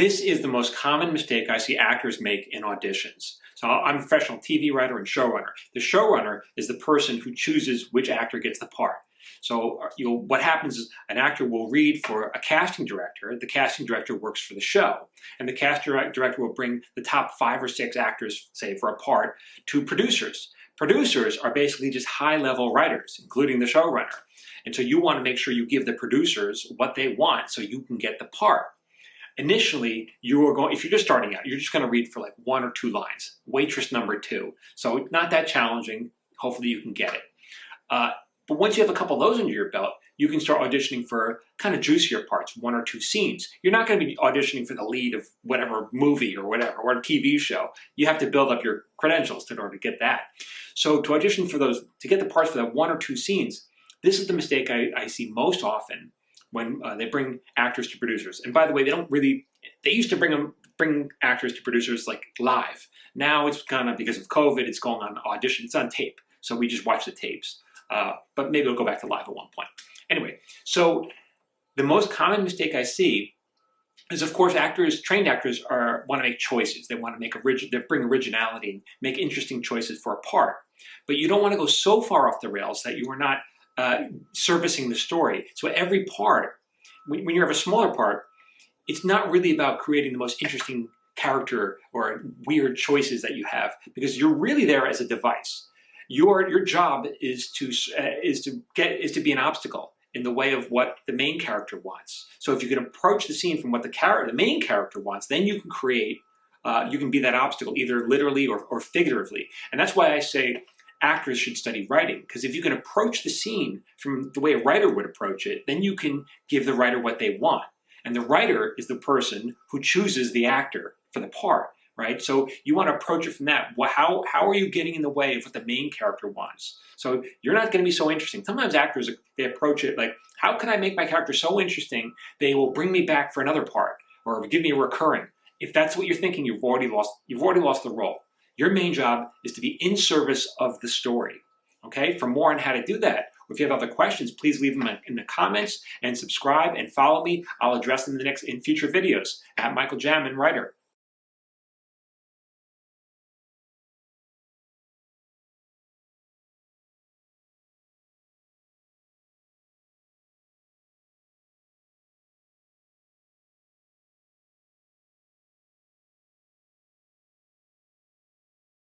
This is the most common mistake I see actors make in auditions. So I'm a professional TV writer and showrunner. The showrunner is the person who chooses which actor gets the part. So what happens is an actor will read for a casting director. The casting director works for the show. And the casting director will bring the top 5 or 6 actors, say, for a part, to producers. Producers are basically just high-level writers, including the showrunner. And so you want to make sure you give the producers what they want so you can get the part. Initially, if you're just starting out, you're just going to read for like 1 or 2 lines. Waitress number 2. So not that challenging. Hopefully you can get it. But once you have a couple of those under your belt, you can start auditioning for kind of juicier parts, 1 or 2 scenes. You're not going to be auditioning for the lead of whatever movie or whatever, or a TV show. You have to build up your credentials in order to get that. So to audition for those, to get the parts for that 1 or 2 scenes, this is the mistake I see most often when they bring actors to producers. And by the way, they used to bring actors to producers like live. Now it's kind of, because of COVID, it's going on audition, it's on tape. So we just watch the tapes. But maybe it'll go back to live at one point. Anyway, so the most common mistake I see is, of course, trained actors want to make choices. They want to they bring originality and make interesting choices for a part. But you don't want to go so far off the rails that you are not servicing the story. So every part, when you have a smaller part, it's not really about creating the most interesting character or weird choices that you have, because you're really there as a device. Your job is to be an obstacle in the way of what the main character wants. So if you can approach the scene from what the main character wants, then you can create, you can be that obstacle, either literally or figuratively. And that's why I say actors should study writing, because if you can approach the scene from the way a writer would approach it, then you can give the writer what they want. And the writer is the person who chooses the actor for the part. Right? So you want to approach it from that. How are you getting in the way of what the main character wants? So you're not going to be so interesting. Sometimes actors, they approach it like, how can I make my character so interesting they will bring me back for another part or give me a recurring? If that's what you're thinking, you've already lost the role. Your main job is to be in service of the story. Okay? For more on how to do that, or if you have other questions, please leave them in the comments and subscribe and follow me. I'll address them in future videos at Michael Jamin Writer.